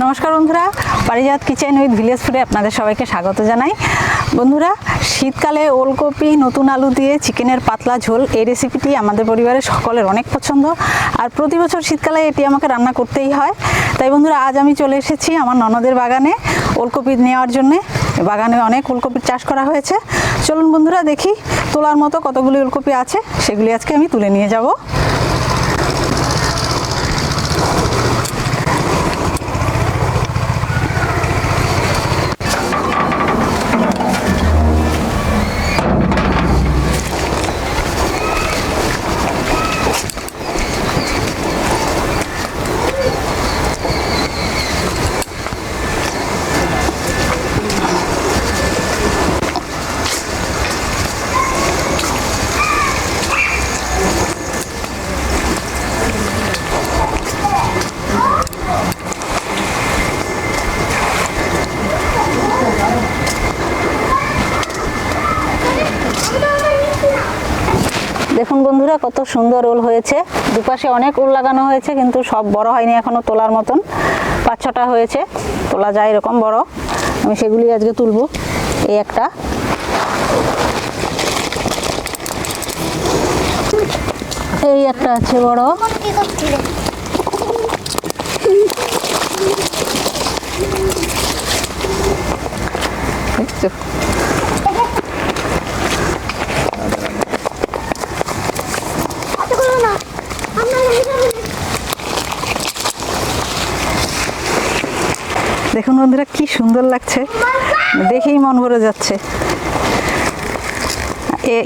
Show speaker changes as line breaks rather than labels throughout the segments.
নমস্কার বন্ধুরা, পারিজাত kitchen with village ফুডে আপনাদের সবাইকে স্বাগত জানাই। বন্ধুরা, শীতকালে ওলকপি নতুন আলু দিয়ে চিকেনের পাতলা ঝোল, এই রেসিপিটি আমাদের পরিবারের সকলের অনেক পছন্দ। আর প্রতি বছর শীতকালে এটি আমাকে রান্না করতেই হয়। তাই বন্ধুরা, আজ আমি চলে এসেছি আমার ননদের বাগানে ওলকপি নেওয়ার জন্যে। বাগানে অনেক ওলকপির চাষ করা হয়েছে। চলুন বন্ধুরা, দেখি তোলার মতো কতগুলি ওলকপি আছে, সেগুলি আজকে আমি তুলে নিয়ে যাব। দেখুন বন্ধুরা, কত সুন্দর ওল হয়েছে। দুপাশে অনেক ওল লাগানো হয়েছে, কিন্তু সব বড় হয়নি এখনো তোলার মতন। 5-6টা হয়েছে, তোলা যায় এরকম বড়। আমি সেগুলি আজকে তুলবো। এই একটা, এই একটা আছে বড়। দেখুন বন্ধুরা, কি সুন্দর লাগছে, দেখেই মন ভরে যাচ্ছে। এই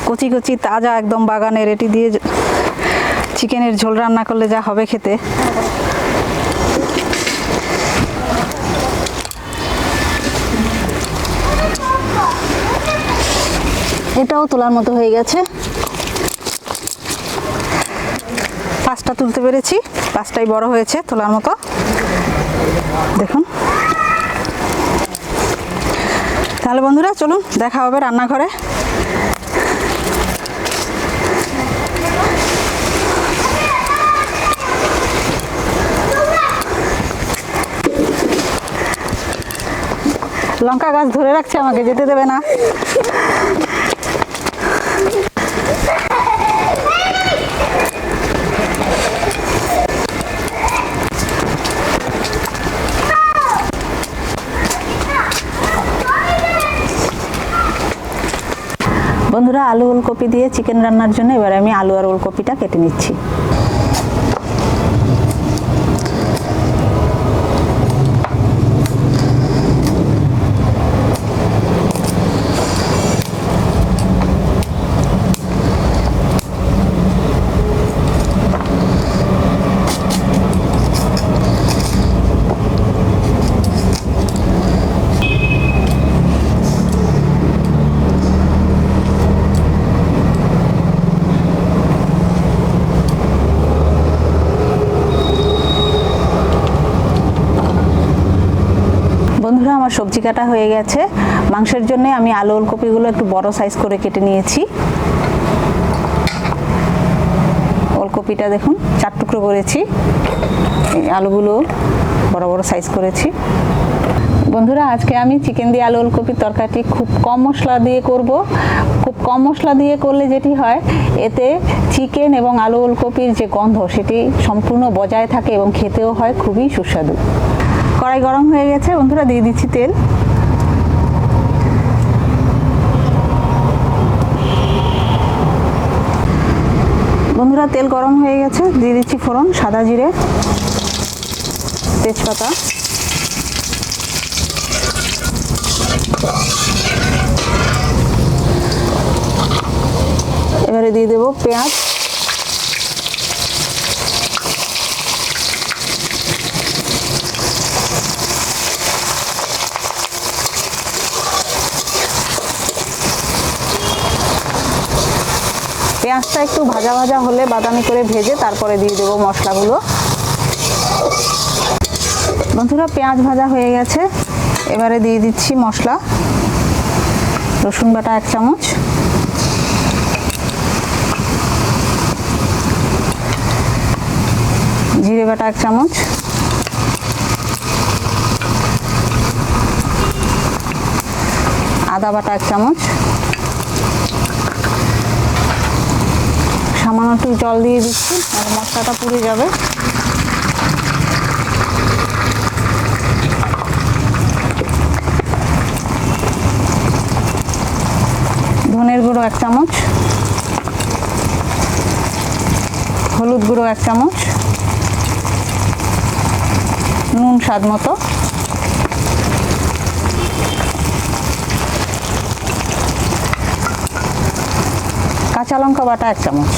কচি কচি তাজা একদম বাগানের, এটি দিয়ে চিকেনের ঝোল রান্না করলে যা হবে খেতে। এটাও তোলার মতো হয়ে গেছে। 5টা তুলতে পেরেছি, 5টাই বড় হয়েছে তোলার মতো। দেখুন, তাহলে বন্ধুরা চলুন দেখা হবে রান্নাঘরে। লঙ্কা গাছ ধরে রাখছে, আমাকে যেতে দেবে না। বন্ধুরা, আলু ওলকপি দিয়ে চিকেন রান্নার জন্য এবার আমি আলু আর ওলকপিটা কেটে নিচ্ছি। বন্ধুরা, আমার সবজি কাটা হয়ে গেছে। মাংসের জন্য আমি আলু ওলকপিগুলো একটু বড় সাইজ করে কেটে নিয়েছি। ওলকপিটা দেখুন 4 টুকরো করেছি, আলুগুলো বড় বড় সাইজ করেছি। বন্ধুরা, আজকে আমি চিকেন দিয়ে আলু ওলকপির তরকারিটি খুব কম মশলা দিয়ে করব। খুব কম মশলা দিয়ে করলে যেটি হয়, এতে চিকেন এবং আলু ওলকপির যে গন্ধ সেটি সম্পূর্ণ বজায় থাকে এবং খেতেও হয় খুবই সুস্বাদু। কড়াই গরম হয়ে গেছে বন্ধুরা, দিয়ে দিচ্ছি তেল। বন্ধুরা, তেল গরম হয়ে গেছে, দিয়ে দিচ্ছি ফোড়ন, সাদা জিরে, তেজপাতা। এবারে দিয়ে দেবো পেঁয়াজ। পেঁয়াজটা একটু ভাজা ভাজা হলে, বাদামি করে ভেজে তারপরে দিয়ে দেবো মশলাগুলো। বন্ধুরা, পেঁয়াজ ভাজা হয়ে গেছে, এবারে দিয়ে দিচ্ছি মশলা। রসুন বাটা 1 চামচ, জিরে জিরে বাটা 1 চামচ, আদা বাটা 1 চামচ, সামান্য একটু জল দিয়ে দিচ্ছি আর মশলাটা পুড়ে যাবে। ধনের গুঁড়ো 1 চামচ, হলুদ গুঁড়ো 1 চামচ, নুন স্বাদ মতো, কাঁচা লঙ্কা বাটা 1 চামচ,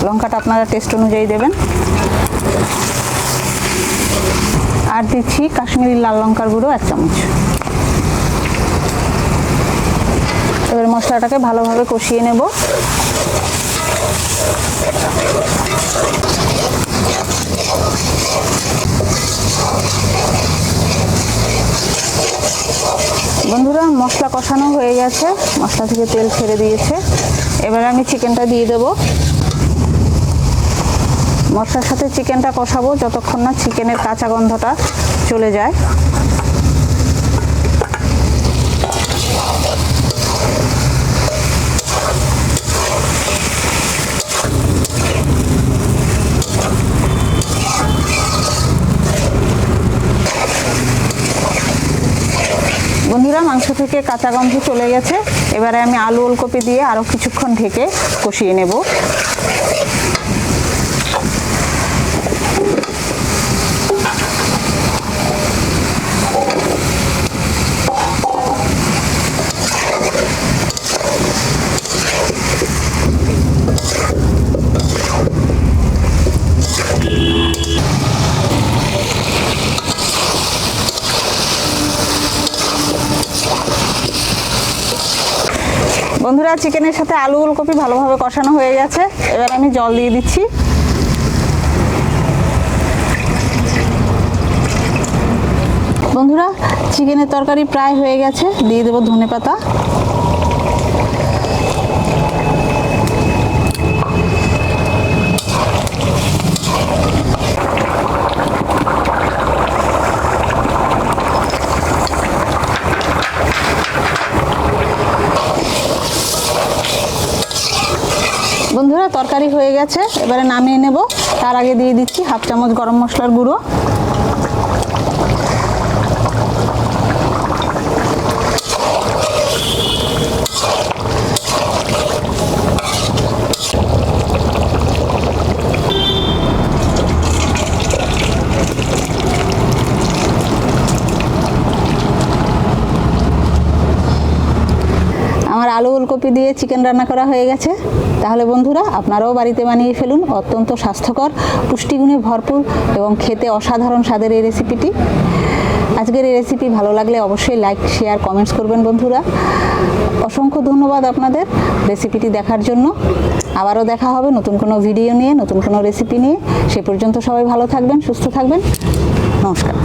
লঙ্কাটা আপনারা টেস্ট অনুযায়ী দেবেন। আর দিচ্ছি কাশ্মীরি লাল লঙ্কার গুঁড়ো 1 চামচ। এবার মশলাটাকে ভালোভাবে কষিয়ে নেব। বন্ধুরা, মশলা কষানো হয়ে গেছে, মশলা থেকে তেল ছেড়ে দিয়েছে। এবার আমি চিকেনটা দিয়ে দেব। মশলার সাথে চিকেনটা কষাবো যতক্ষণ না চিকেনের কাঁচা গন্ধটা চলে যায়। বন্ধুরা, মাংস থেকে কাঁচা গন্ধ চলে গেছে। এবারে আমি আলু ওলকপি দিয়ে আরও কিছুক্ষণ ঢেকে কষিয়ে নেব। বন্ধুরা, চিকেনের সাথে আলু ওলকপি ভালোভাবে কষানো হয়ে গেছে। এবার আমি জল দিয়ে দিচ্ছি। বন্ধুরা, চিকেনের তরকারি প্রায় হয়ে গেছে, দিয়ে দেবো ধনেপাতা। বন্ধুরা, তরকারি হয়ে গেছে, এবারে নামিয়ে নেব। তার আগে দিয়ে দিচ্ছি 1/2 চামচ গরম মশলার গুঁড়ো, আমার আলু ওলকপি দিয়ে চিকেন রান্না করা হয়ে গেছে। তাহলে বন্ধুরা, আপনারাও বাড়িতে বানিয়ে ফেলুন অত্যন্ত স্বাস্থ্যকর, পুষ্টিগুণে ভরপুর এবং খেতে অসাধারণ স্বাদের এই রেসিপিটি। আজকের এই রেসিপি ভালো লাগলে অবশ্যই লাইক, শেয়ার, কমেন্টস করবেন বন্ধুরা। অসংখ্য ধন্যবাদ আপনাদের রেসিপিটি দেখার জন্য। আবারও দেখা হবে নতুন কোনো ভিডিও নিয়ে, নতুন কোনো রেসিপি নিয়ে। সে পর্যন্ত সবাই ভালো থাকবেন, সুস্থ থাকবেন। নমস্কার।